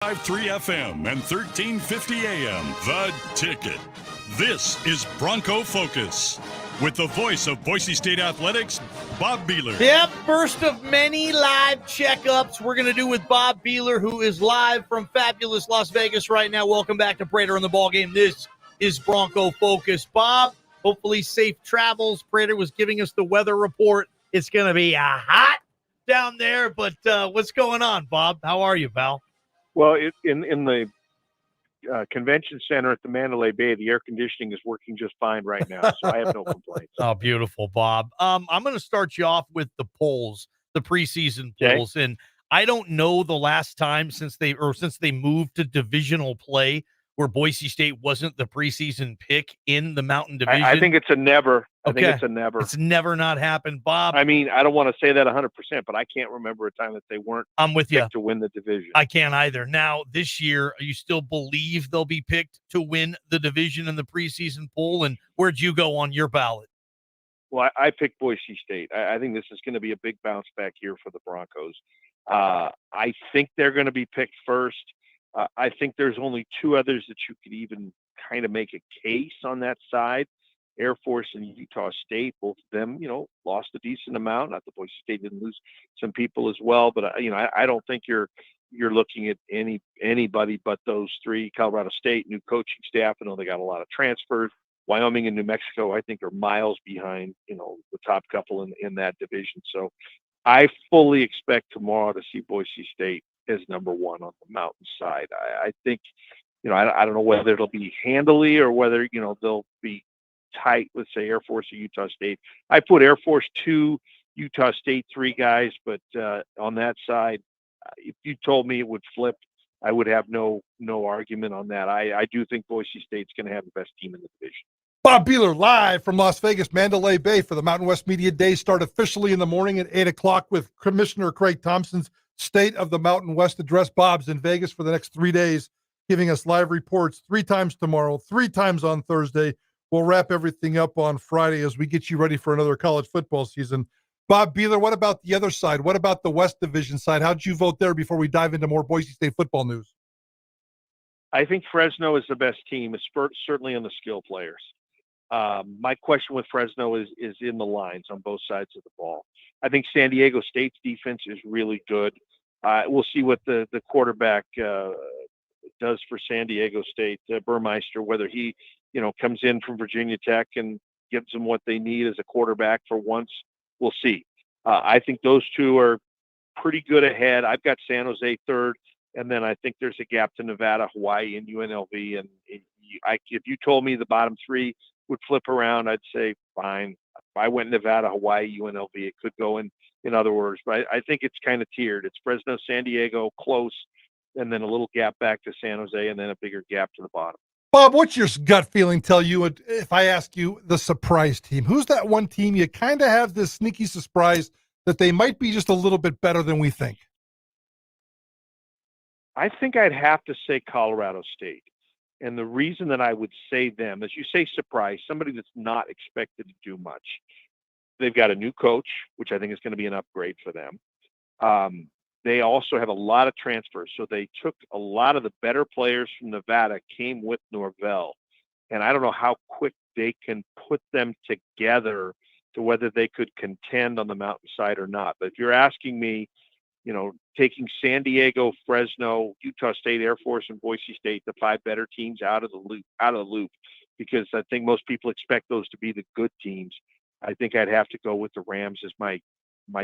105.3 FM and 1350 AM, The Ticket. This is Bronco Focus with the voice of Boise State Athletics, Bob Behler. Yep, first of many live checkups we're going to do with Bob Behler, who is live from fabulous Las Vegas right now. Welcome back to Prater the Ballgame. This is Bronco Focus. Bob, hopefully safe travels. Prater was giving us the weather report. It's going to be hot down there, but what's going on, Bob? How are you, pal? Well, in the convention center at the Mandalay Bay, the air conditioning is working just fine right now, so I have no complaints. Oh, beautiful, Bob. I'm going to start you off with the polls, the preseason polls, and I don't know the last time since they moved to divisional play where Boise State wasn't the preseason pick in the Mountain Division. I think it's a never. I think it's a never. It's never not happened, Bob. I mean, I don't want to say that 100%, but I can't remember a time that they weren't I'm with you to win the division. I can't either. Now, this year, you still believe they'll be picked to win the division in the preseason poll? And where'd you go on your ballot? Well, I picked Boise State. I think this is going to be a big bounce back year for the Broncos. I think they're going to be picked first. I think there's only two others that you could even kind of make a case on that side. Air Force and Utah State, both of them, lost a decent amount. Not that Boise State didn't lose some people as well, but I don't think you're looking at anybody but those three. Colorado State, new coaching staff. I know they got a lot of transfers. Wyoming and New Mexico, I think, are miles behind, the top couple in that division. So I fully expect tomorrow to see Boise State as number one on the mountain side. I think, I don't know whether it'll be handily or whether, they'll be tight with, say, Air Force or Utah State. I put Air Force 2, Utah State 3 guys, but on that side, if you told me it would flip, I would have no argument on that. I do think Boise State's going to have the best team in the division. Bob Behler live from Las Vegas, Mandalay Bay for the Mountain West Media Day. Start officially in the morning at 8 o'clock with Commissioner Craig Thompson's State of the Mountain West address. Bob's in Vegas for the next 3 days, giving us live reports 3 times tomorrow, 3 times on Thursday. We'll wrap everything up on Friday as we get you ready for another college football season. Bob Behler, what about the other side? What about the West Division side? How'd you vote there before we dive into more Boise State football news? I think Fresno is the best team, certainly on the skill players. My question with Fresno is in the lines on both sides of the ball. I think San Diego State's defense is really good. We'll see what the quarterback does for San Diego State, Burmeister, whether he comes in from Virginia Tech and gives them what they need as a quarterback for once. We'll see. I think those two are pretty good ahead. I've got San Jose third, and then I think there's a gap to Nevada, Hawaii, and UNLV. And if you told me the bottom three would flip around, I'd say fine. If I went Nevada, Hawaii, UNLV, it could go in other words. But I think it's kind of tiered. It's Fresno, San Diego, close, and then a little gap back to San Jose, and then a bigger gap to the bottom. Bob, what's your gut feeling tell you if I ask you the surprise team? Who's that one team you kind of have this sneaky surprise that they might be just a little bit better than we think? I think I'd have to say Colorado State. And the reason that I would say them, as you say, surprise, somebody that's not expected to do much. They've got a new coach, which I think is going to be an upgrade for them. They also have a lot of transfers. So they took a lot of the better players from Nevada, came with Norvell. And I don't know how quick they can put them together to whether they could contend on the mountainside or not. But if you're asking me, taking San Diego, Fresno, Utah State, Air Force, and Boise State, the 5 better teams out of the loop, because I think most people expect those to be the good teams. I think I'd have to go with the Rams as my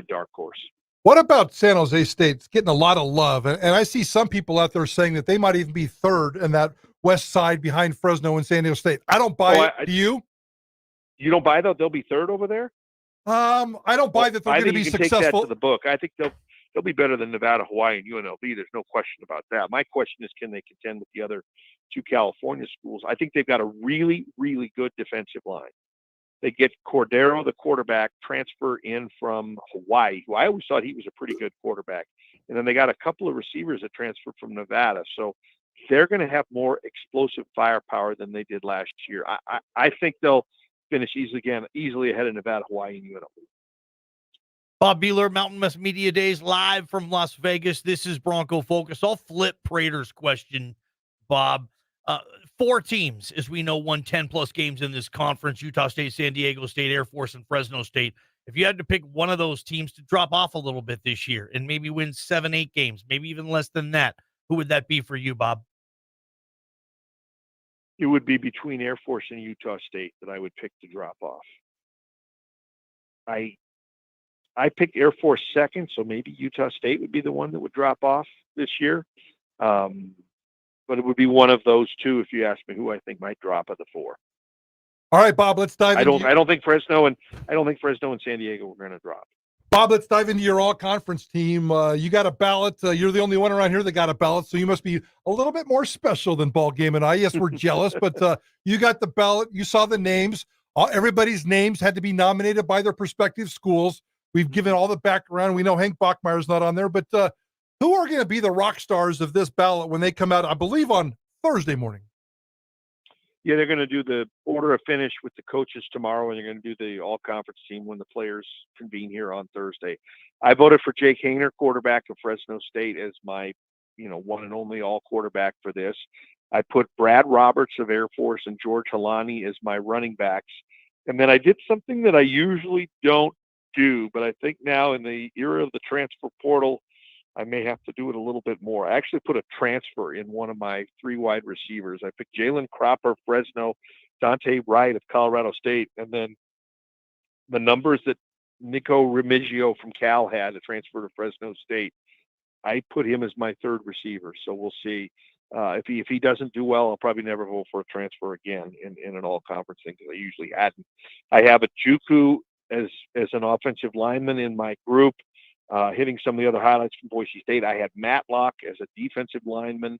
dark horse. What about San Jose State? It's getting a lot of love. And I see some people out there saying that they might even be third in that west side behind Fresno and San Diego State. I don't buy it. Do you? You don't buy that they'll be third over there? I don't buy that they're going to be successful. Take that to the book. I think they'll be better than Nevada, Hawaii, and UNLV. There's no question about that. My question is, can they contend with the other 2 California schools? I think they've got a really, really good defensive line. They get Cordero, the quarterback, transfer in from Hawaii, who I always thought he was a pretty good quarterback. And then they got a couple of receivers that transferred from Nevada. So they're going to have more explosive firepower than they did last year. I think they'll finish easily ahead of Nevada, Hawaii, and UNLV. Bob Behler, Mountain West Media Days, live from Las Vegas. This is Bronco Focus. I'll flip Prater's question, Bob. 4 teams, as we know, won 10-plus games in this conference: Utah State, San Diego State, Air Force, and Fresno State. If you had to pick one of those teams to drop off a little bit this year and maybe win 7, 8 games, maybe even less than that, who would that be for you, Bob? It would be between Air Force and Utah State that I would pick to drop off. I picked Air Force second, so maybe Utah State would be the one that would drop off this year. But it would be one of those two if you ask me who I think might drop of the 4. All right, Bob, let's dive into I don't think Fresno and San Diego are going to drop. Bob, let's dive into your all-conference team. You got a ballot. You're the only one around here that got a ballot, so you must be a little bit more special than Ballgame and I. Yes, we're jealous, but you got the ballot. You saw the names. Everybody's names had to be nominated by their respective schools. We've given all the background. We know Hank Bachmeier's not on there, but who are going to be the rock stars of this ballot when they come out, I believe, on Thursday morning? Yeah, they're going to do the order of finish with the coaches tomorrow, and they're going to do the all-conference team when the players convene here on Thursday. I voted for Jake Haener, quarterback of Fresno State, as my, one and only all quarterback for this. I put Brad Roberts of Air Force and George Halani as my running backs. And then I did something that I usually don't do, but I think now in the era of the transfer portal, I may have to do it a little bit more. I actually put a transfer in one of my 3 wide receivers. I picked Jalen Cropper, Fresno, Dante Wright of Colorado State, and then the numbers that Nico Remigio from Cal had, a transfer to Fresno State. I put him as my 3rd receiver, so we'll see. If he doesn't do well, I'll probably never vote for a transfer again in an all-conference thing, because I usually hadn't. I have a Juku as an offensive lineman in my group. Hitting some of the other highlights from Boise State, I had Matlock as a defensive lineman,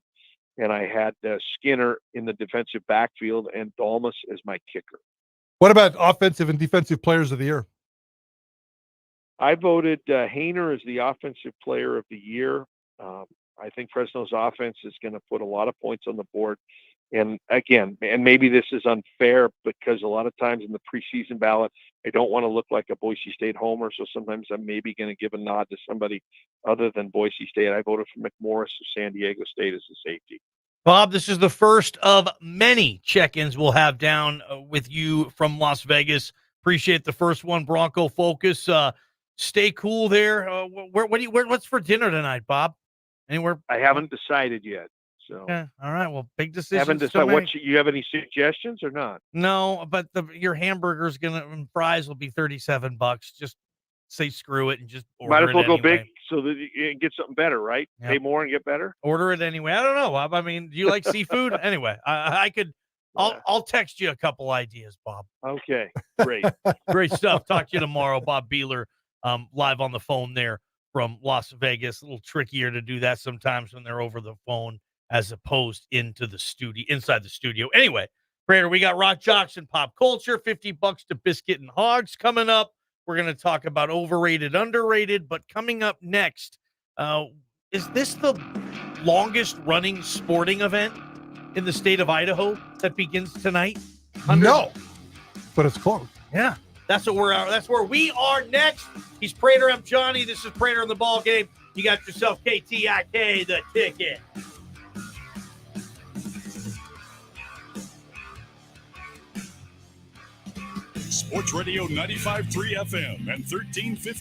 and I had Skinner in the defensive backfield, and Dalmas as my kicker. What about offensive and defensive players of the year? I voted Haener as the offensive player of the year. I think Fresno's offense is going to put a lot of points on the board. And again, and maybe this is unfair, because a lot of times in the preseason ballot, I don't want to look like a Boise State homer. So sometimes I'm maybe going to give a nod to somebody other than Boise State. I voted for McMorris of San Diego State as a safety. Bob, this is the first of many check-ins we'll have down with you from Las Vegas. Appreciate the first one, Bronco Focus. Stay cool there. What's for dinner tonight, Bob? Anywhere? I haven't decided yet. So, yeah. All right. Well, big decision. Haven't decided. You have any suggestions or not? No, but your hamburger's and fries will be $37. Just say screw it and just order Might as well it go anyway. big so that you can get something better, right? Yep. Pay more and get better. Order it anyway. I don't know, Bob. I mean, do you like seafood? Anyway, I could. I'll text you a couple ideas, Bob. Okay, great. Great stuff. Talk to you tomorrow, Bob Behler, live on the phone there from Las Vegas. A little trickier to do that sometimes when they're over the phone, as opposed inside the studio. Anyway, Prater, we got Rock Jocks and pop culture, $50 to Biscuit and Hogs coming up. We're going to talk about overrated, underrated, but coming up next, is this the longest running sporting event in the state of Idaho that begins tonight? No, but it's close. Yeah, that's where we are next. He's Prater. I'm Johnny. This is Prater in the Ball Game. You got yourself KTIK, the ticket. Sports Radio 95.3 FM and 1350.